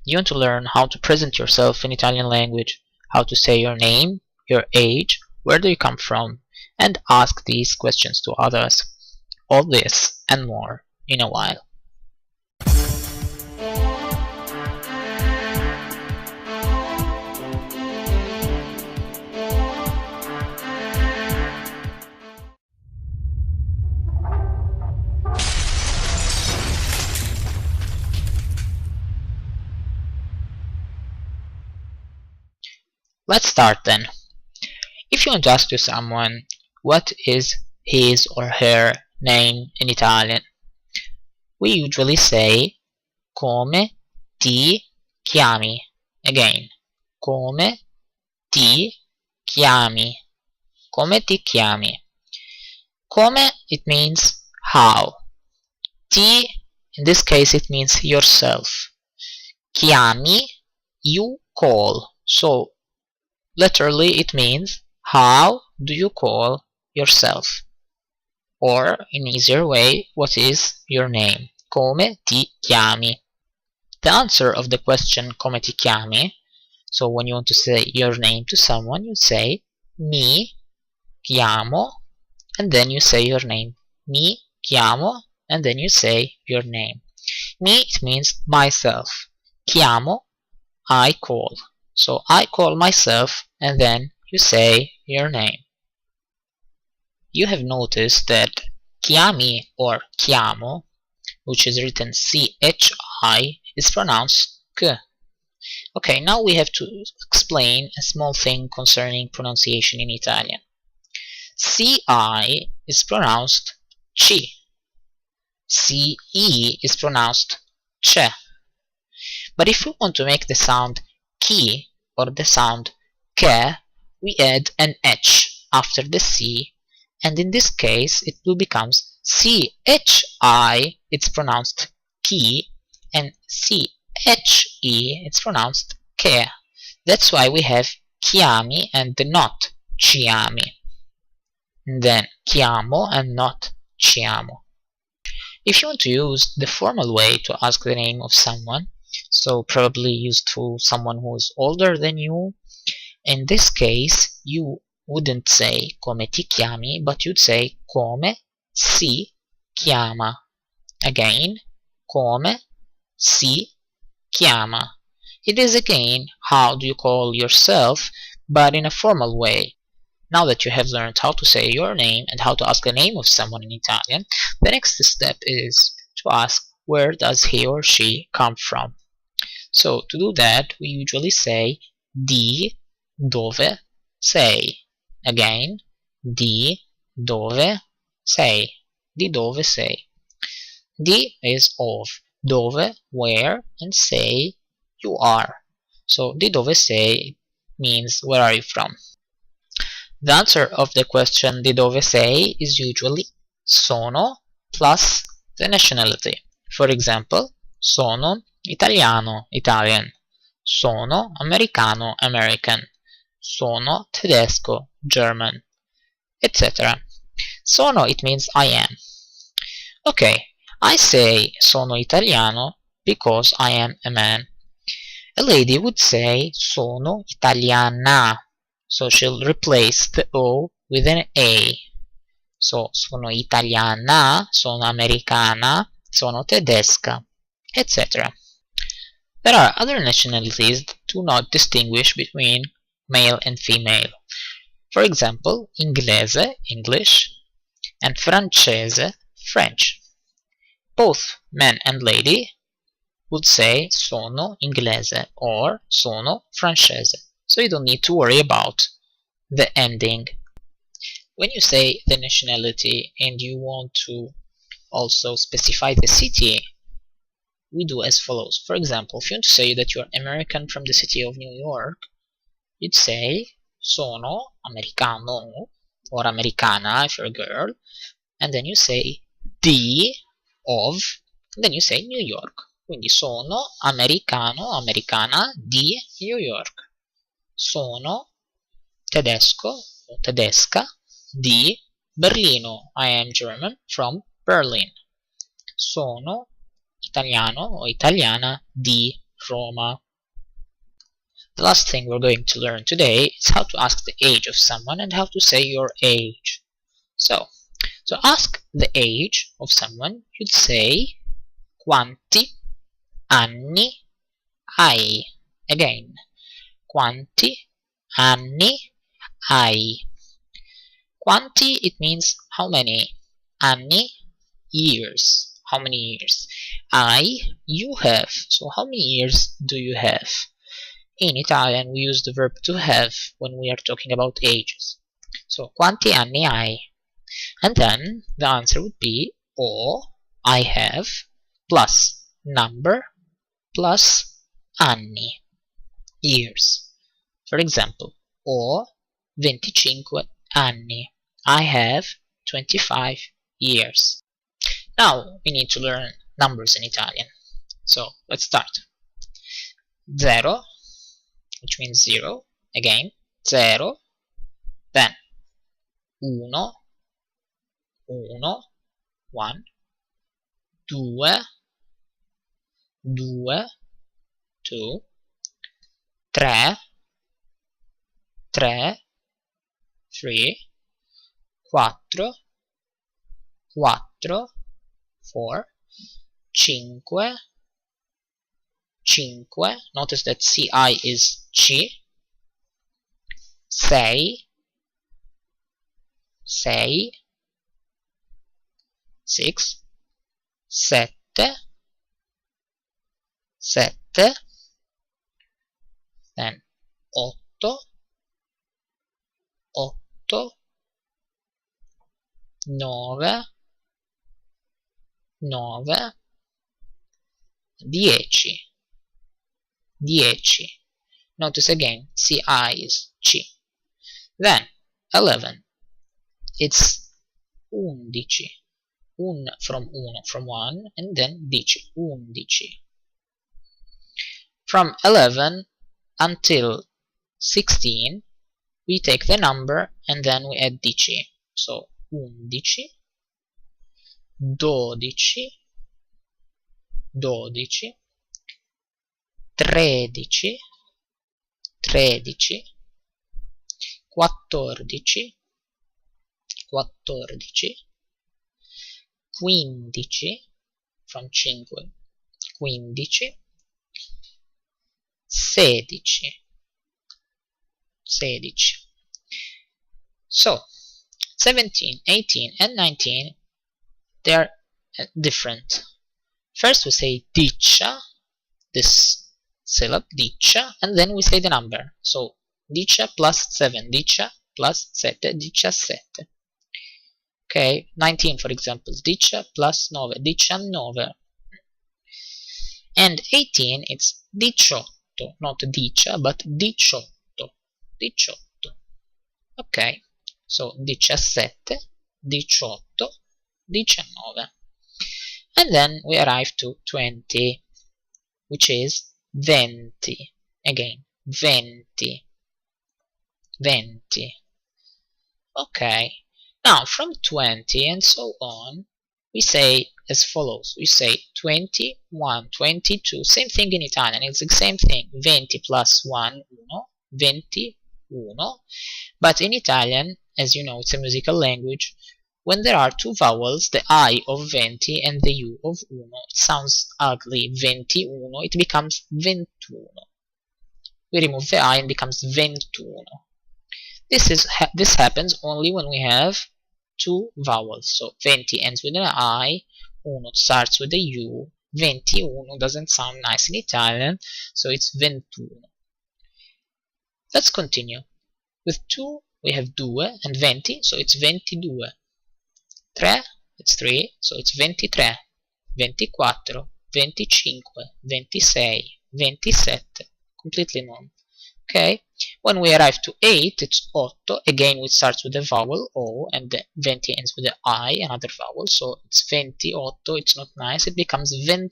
You want to learn how to present yourself in Italian language, how to say your name, your age, where do you come from, and ask these questions to others. All this and more in a while. Let's start then. If you want to ask to someone what is his or her name in Italian, we usually say come ti chiami. Again, come ti chiami. Come ti chiami. Come, it means how. Ti, in this case, it means yourself. Chiami, you call. So literally it means how do you call yourself, or in easier way, what is your name? Come ti chiami. The answer of the question come ti chiami, so when you want to say your name to someone, you say mi chiamo, and then you say your name. Mi chiamo, and then you say your name. Mi, it means myself. Chiamo, I call. So I call myself, and then you say your name. You have noticed that kiami or chiamo, which is written chi, is pronounced k. Okay, now we have to explain a small thing concerning pronunciation in Italian. Ci is pronounced ci. Ce is pronounced ce. But if we want to make the sound ki or the sound ke, we add an h after the c, and in this case it will become chi, it's pronounced ki, and che, it's pronounced ke. That's why we have chiami and not chiami, and then chiamo and not chiamo. If you want to use the formal way to ask the name of someone, so probably used to someone who is older than you, in this case you wouldn't say come ti chiami, but you'd say come si chiama. Again, come si chiama. It is again how do you call yourself, but in a formal way. Now that you have learned how to say your name and how to ask the name of someone in Italian, the next step is to ask where does he or she come from. So to do that, we usually say di dove sei. Again, di dove sei. Di dove sei. Di is of, dove where, and sei you are. So di dove sei means where are you from. The answer of the question di dove sei is usually sono plus the nationality. For example, sono italiano, Italian. Sono americano, American. Sono tedesco, German, etc. Sono, it means I am. Okay, I say sono italiano because I am a man. A lady would say sono italiana, so she'll replace the O with an A. So sono italiana, sono americana, sono tedesca, etc. There are other nationalities that do not distinguish between male and female. For example, inglese, English, and francese, French. Both man and lady would say sono inglese or sono francese, so you don't need to worry about the ending. When you say the nationality and you want to also specify the city, we do as follows. For example, if you want to say that you're American from the city of New York, you'd say sono americano or americana if you're a girl, and then you say di of, and then you say New York. Quindi sono americano, americana di New York. Sono tedesco o tedesca di Berlino. I am German from Berlin. Sono italiano o italiana di Roma. The last thing we're going to learn today is how to ask the age of someone and how to say your age. So, to ask the age of someone, you'd say quanti anni hai. Again, quanti anni hai. Quanti, it means how many. Anni, years. How many years? Hai, you have. So how many years do you have? In Italian, we use the verb to have when we are talking about ages. So, quanti anni hai? And then the answer would be o, I have, plus number, plus anni, years. For example, ho 25 anni. I have 25 years. Now we need to learn numbers in Italian. So let's start. Zero, which means 0, again, 0, then uno, 1, 2, 2, 3, 3, 4, 4, 5, notice that CI is C, 6, 7, then 8, 9, 10. Notice again, CI is C. Then 11, it's 11, from 1, and then 11. From 11 until 16, we take the number and then we add 10. So 11, 12, 13, 14, 15, from 5, 15, 16. So 17, 18, and 19, they are different. First we say dicia, this syllable, dicia, and then we say the number. So dicia plus 7, dicia plus 7, 17. Okay, 19 for example, dicia plus 9, 19. And 18, it's 18, not dicia, but 18. Okay, so 17, 18, 19. And then we arrive to 20, which is 20. Again, 20. Okay, now from 20 and so on, we say as follows. We say 21, 22, same thing in Italian, it's the same thing, 20 plus 1, 21. But in Italian, as you know, it's a musical language. When there are two vowels, the I of 20 and the U of uno, it sounds ugly, 21, it becomes 21. We remove the I and becomes 21. This happens only when we have two vowels. So 20 ends with an I, uno starts with a U, 21 doesn't sound nice in Italian, so it's 21. Let's continue. With 2 we have 2 and 20, so it's 22. 3, it's 3, so it's 23, 24, 25, 26, 27, completely normal. Okay, when we arrive to 8, it's 8, again it starts with a vowel O, and the 20 ends with the I, another vowel, so it's 28, it's not nice, it becomes 28,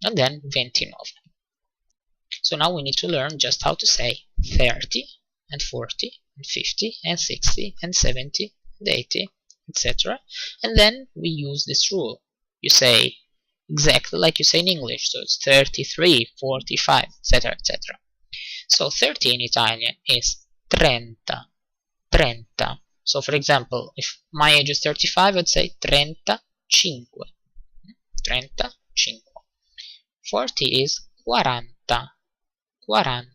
and then 29. So now we need to learn just how to say 30, and 40, and 50, and 60, and 70, and 80, etc. And then we use this rule. You say exactly like you say in English. So it's 33, 45, etc., etc. So 30 in Italian is 30, 30. So for example, if my age is 35, I'd say 35, 35. 40 is 40, 40.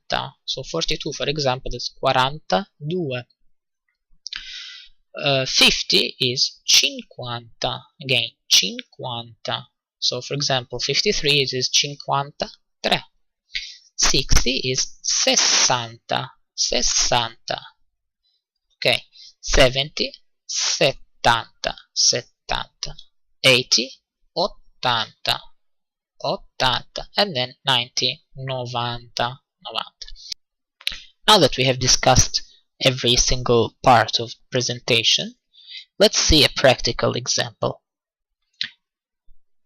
So 42, for example, is 42. 50 is 50, again 50. So for example, 53 is 53. 60 is 60, 60. Okay, 70, 70, 70. 80, 80, 80. And then 90, 90, 90. Now that we have discussed every single part of presentation, let's see a practical example.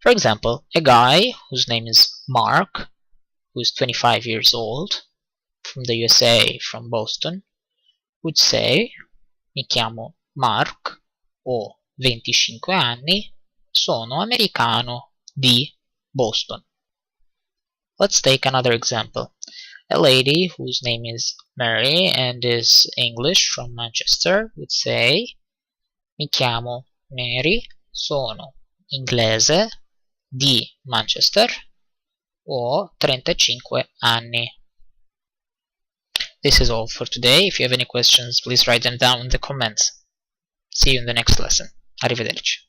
For example, a guy whose name is Mark, who's 25 years old, from the USA, from Boston, would say, mi chiamo Mark, ho 25 anni, sono americano di Boston. Let's take another example. A lady whose name is Mary and is English, from Manchester, would say, mi chiamo Mary, sono inglese di Manchester, ho 35 anni. This is all for today. If you have any questions, please write them down in the comments. See you in the next lesson. Arrivederci.